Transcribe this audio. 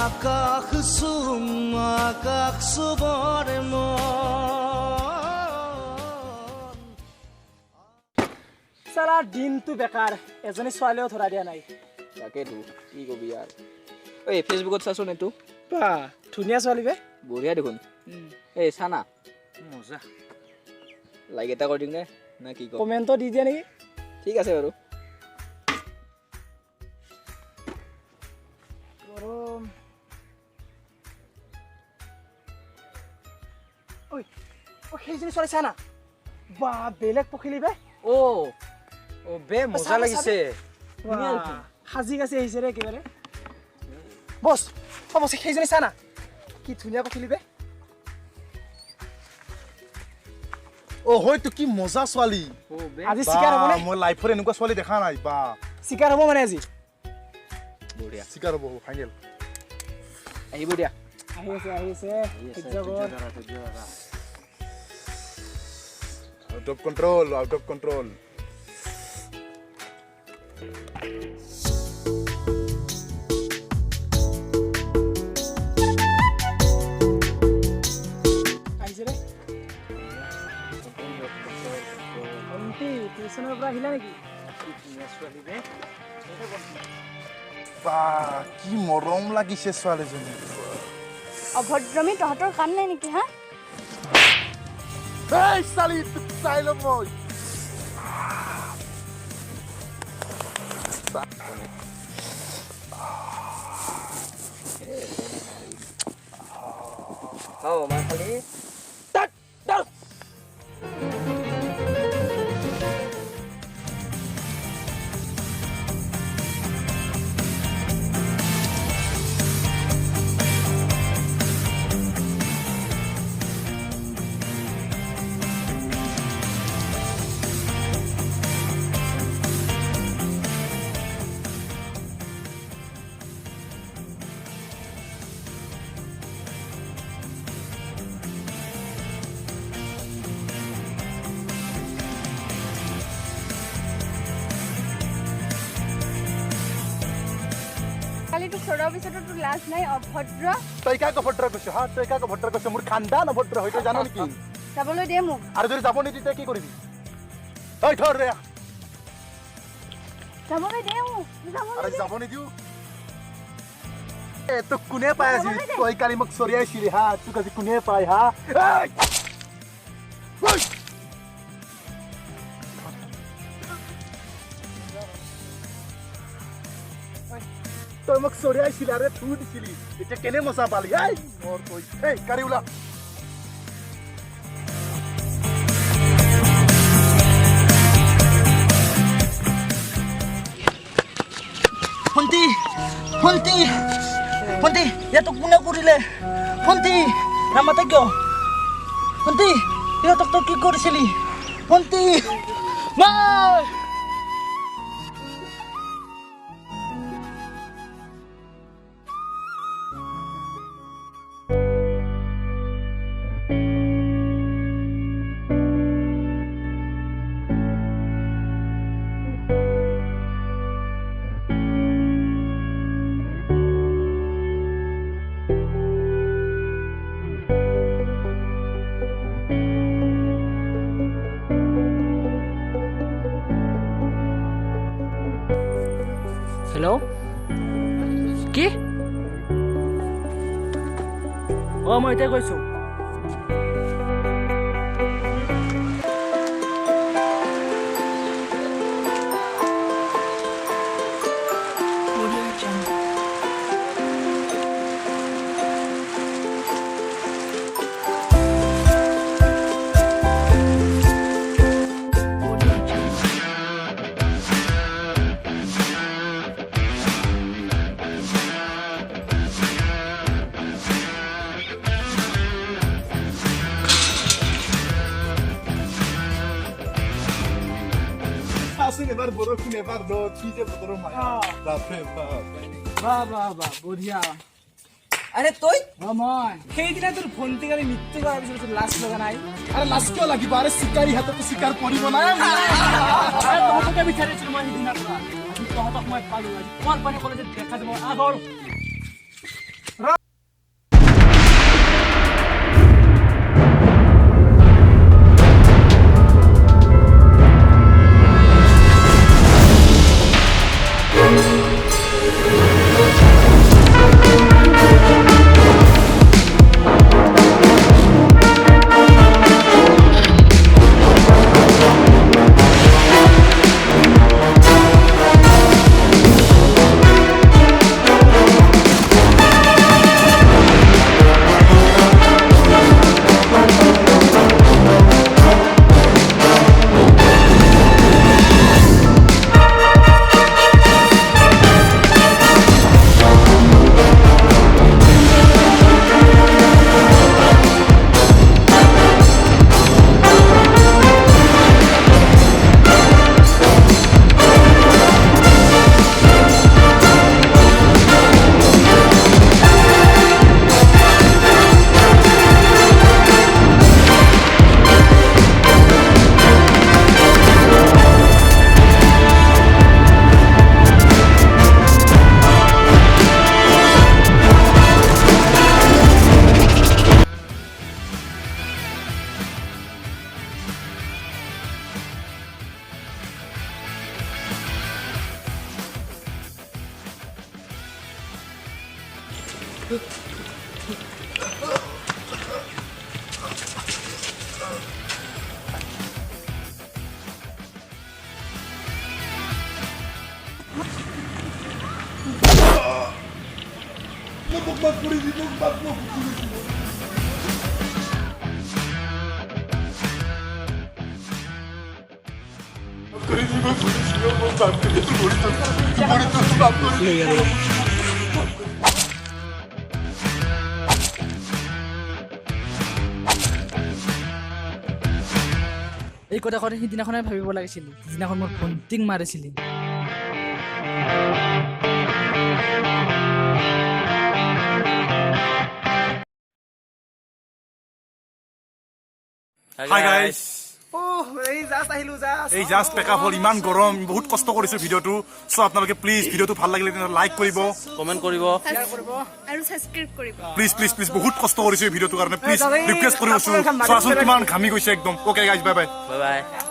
আকাশ চুবৰ সাৰা দিনটো বেকাৰ এজনী ছোৱালীও ধৰা দিয়া নাই তাকেতো কি কবি আৰ ওই ফেসবুকত চাচোন এইটো বা ধুনীয়া ছোৱালী বে বঢ়িয়া দেখোন এই চানা মজা লাইক এটা কৰি দিম নে না কি কম কমেণ্টটো দি দিয়া নেকি ঠিক আছে বাৰু গৰম ঐ ও সেইজনী ছোৱালী চানা বা বেলেগ পখিলি বে ও ও বে মজা লাগিছে সাজি কাছি আহিছে ৰে একেবাৰে বছ বছ সেইজনী চানা কি ধুনীয়া পখিলি বে ও হয়তো কি মজা ছোৱালী ও বে আজি চিকাৰ হ'ব নে মই লাইফত এনেকুৱা ছোৱালী দেখা নাই বা চিকাৰ হ'ব মানে আজি বঢ়িয়া চিকাৰ হ'ব ফাইনেল আহিব দিয়া আহি আছে সহ্য কৰ আউট অফ কন্ট্ৰোল আহিছে ৰে ভণ্টি টিউচনৰ পৰা আহিলা নেকি কি ধুনীয়া ছোৱালী বে বা কি মৰম লাগিছে ছোৱালীজনী অভদ্ৰমী তহঁতৰ কাম নাই নেকি হা এই ছোৱালী তোক চাই ল'ম মই খাও মই খালি কালি তোক চৰৰ পিছতো তোৰ লাজ নাই অভদ্ৰ তই কাক অভদ্ৰ কৈছ হা তই কাক অভদ্ৰ কৈছ মোৰ খানদান অভদ্ৰ হয় তই জানো নেকি যাবলৈ দে মোক আৰু যদি যাব নিদি তই কি কৰিবি তই ধৰ ৰে যাবলৈ দে মোক আৰু যাব নিদিও এ তোক কোনে পাই আজি তই কালি মোক চৰিয়াইছিলি হা তোক আজি কোনে পাই হা তই মোক চৰিয়াইছিলি আৰে থু দিছিলি এতিয়া কেনে মজা পালি এই মোৰ কৈ এই গাড়ী ওলা ভণ্টি ভণ্টি ভণ্টি ইয়াতক কোনে কৰিলে ভণ্টি নামাতে কিয় ভণ্টি ইহঁতক তই কি কৰিছিলি ভণ্টি নাই হেল্ল' কি মই এতিয়া কৈছোঁ এবাৰ বৰষুণ এবাৰ ৰ'দ কি যে বতৰৰ মায়া বাপৰে বাপ বা বঢ়িয়া আৰে তুই মই সেইদিনা তোৰ ভণ্টিক আমি মৃত্যু কৰাৰ পিছত তোৰ লাজ লগা নাই আৰে লাজ কিয় লাগিব আৰে চিকাৰী হাততো চিকাৰ কৰিব না তহঁতকে বিচাৰিছিলো মই সেইদিনাৰ পৰা আজি তহঁতক মই পালো আজি তোমাৰ পানী কলেজত দেখা যাব আগৰ এই কথাষাৰ সিদিনাখনে ভাবিব লাগিছিল যিদিনাখন মোৰ ভণ্টিক মাৰিছিলি হাই গাইস এই জাষ্ট আহিলো জাষ্ট এই জাষ্ট পেকআপ হল ইমান গৰম বহুত কষ্ট কৰিছো ভিডিওটো সো আপোনালোকে প্লিজ ভিডিওটো ভাল লাগিলে লাইক কৰিব কমেন্ট কৰিব আৰু সাবস্ক্ৰাইব কৰিব প্লিজ প্লিজ প্লিজ বহুত কষ্ট কৰিছো এই ভিডিওটোৰ কাৰণে প্লিজ ৰিকুৱেষ্ট কৰিছো চোৱাচোন কিমান ঘামি গৈছে একদম okay guys bye bye bye bye